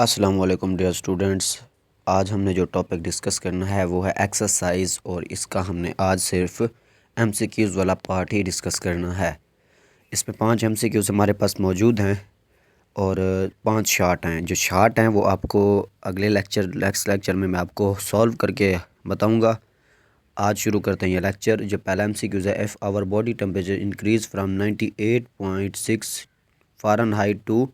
अस्सलाम वालेकुम dear students. आज हमने जो टॉपिक डिस्कस करना है वो है एक्सरसाइज, और इसका हमने आज सिर्फ एमसीक्यूज़ वाला पार्ट ही डिस्कस करना है। इसमें 5 एमसीक्यूज़ हमारे पास मौजूद हैं और 5 शार्ट हैं। जो शार्ट हैं वो आपको अगले नेक्स्ट लेक्चर में मैं आपको सॉल्व करके बताऊंगा। आज शुरू करते हैं ये लेक्चर। जो पहला एमसीक्यूज़ है, if our body temperature increase from 98.6 Fahrenheit to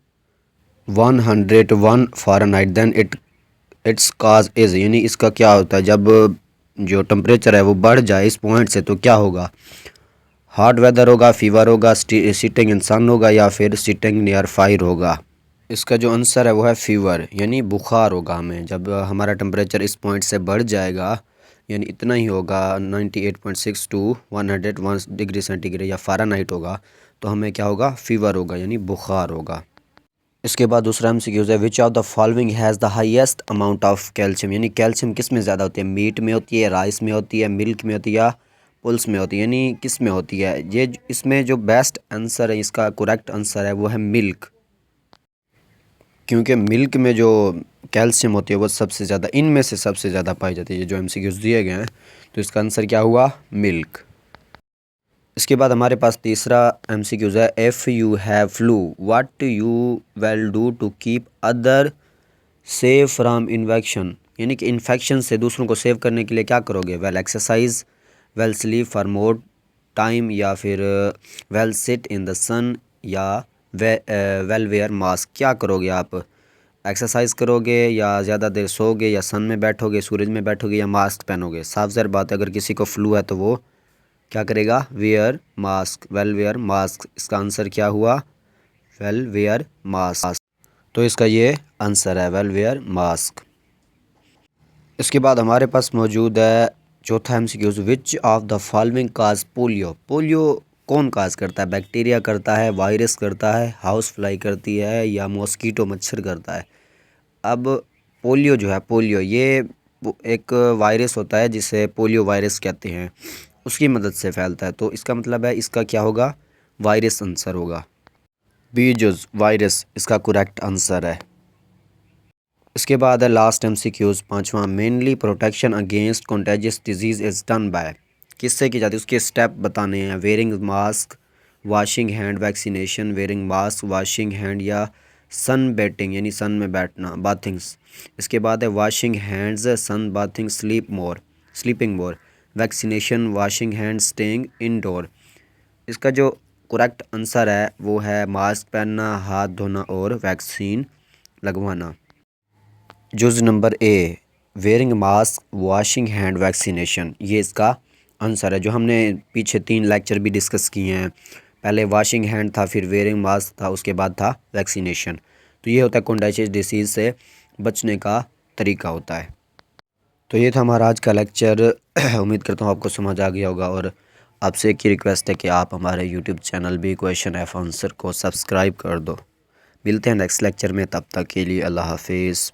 101 Fahrenheit then its cause is, यानी इसका क्या होता है जब जो टेम्परेचर है वो बढ़ जाए इस पॉइंट से तो क्या होगा। हॉट वेदर होगा, फीवर होगा, सिटिंग इन सन होगा, या फिर सिटिंग नियर फायर होगा। इसका जो आंसर है वो है फीवर, यानी बुखार होगा हमें जब हमारा टेम्परेचर इस पॉइंट से बढ़ जाएगा, यानी इतना ही होगा 98.6 टू 101 डिग्री सेंटीग्रेड या फ़ारेनहाइट होगा, तो हमें क्या होगा, फीवर होगा, यानी बुखार होगा। इसके बाद दूसरा एमसीक्यूज़ है, which of the following has the highest amount of calcium, यानी कैल्शियम किस में ज़्यादा होती है। मीट में होती है, राइस में होती है, मिल्क में होती है, या पुल्स में होती है, यानी किस में होती है। ये इसमें जो बेस्ट आंसर है, इसका करेक्ट आंसर है वो है मिल्क, क्योंकि मिल्क में जो कैल्शियम होती है वो सबसे ज़्यादा, इनमें से सबसे ज़्यादा पाई जाती है। ये जो एमसीक्यूज़ दिए गए हैं तो इसका आंसर क्या हुआ, मिल्क। इसके बाद हमारे पास तीसरा एमसीक्यूज़ है, if you have flu what you will do to keep other save from infection, यानी कि इन्फेक्शन से दूसरों को सेव करने के लिए क्या करोगे। Well exercise, well sleep for more time, या फिर वेल सिट इन द सन, या वेल वेयर मास्क। क्या करोगे आप, एक्सरसाइज करोगे, या ज़्यादा देर सोओगे, या सन में बैठोगे, सूरज में बैठोगे, या मास्क पहनोगे। साफ ज़ाहिर बात है, अगर किसी को फ्लू है तो वो क्या करेगा, wear mask, well wear mask. इसका आंसर क्या हुआ, वेल वेयर मास्क। तो इसका ये आंसर है, वेल वेयर मास्क। इसके बाद हमारे पास मौजूद है चौथा MCQs, which of the following cause polio. Polio कौन काज करता है, बैक्टीरिया करता है, वायरस करता है, हाउस फ्लाई करती है, या मॉस्कीटो मच्छर करता है। अब पोलियो जो है, पोलियो ये एक वायरस होता है जिसे पोलियो वायरस कहते हैं, उसकी मदद से फैलता है। तो इसका मतलब है इसका क्या होगा, वायरस आंसर होगा। बीजस वायरस इसका करेक्ट आंसर है। इसके बाद है लास्ट एमसीक्यूज़ पांचवा, mainly protection against contagious disease is done by, किससे की जाती है, उसके स्टेप बताने हैं। Wearing mask, washing hand, vaccination, wearing mask, washing hand, या सन बेटिंग, यानी सन में बैठना, बाथिंग्स। इसके बाद है washing hands, sun bathing, sleeping more, vaccination, washing hand, staying indoor. इसका जो करेक्ट आंसर है वो है मास्क पहनना, हाथ धोना, और वैक्सीन लगवाना। Choose number A, wearing mask, washing hand, vaccination, ये इसका आंसर है। जो हमने पीछे 3 लेक्चर भी डिस्कस किए हैं, पहले वॉशिंग हैंड था, फिर वेयरिंग मास्क था, उसके बाद था वैक्सीनेशन। तो ये होता है कॉन्टेजियस डिसीज़ से बचने का तरीका होता है। तो ये था हमारा आज का लेक्चर। उम्मीद करता हूँ आपको समझ आ गया होगा, और आपसे एक ही रिक्वेस्ट है कि आप हमारे यूट्यूब चैनल भी क्वेश्चन एफ आंसर को सब्सक्राइब कर दो। मिलते हैं नेक्स्ट लेक्चर में, तब तक के लिए अल्लाह हाफिज़।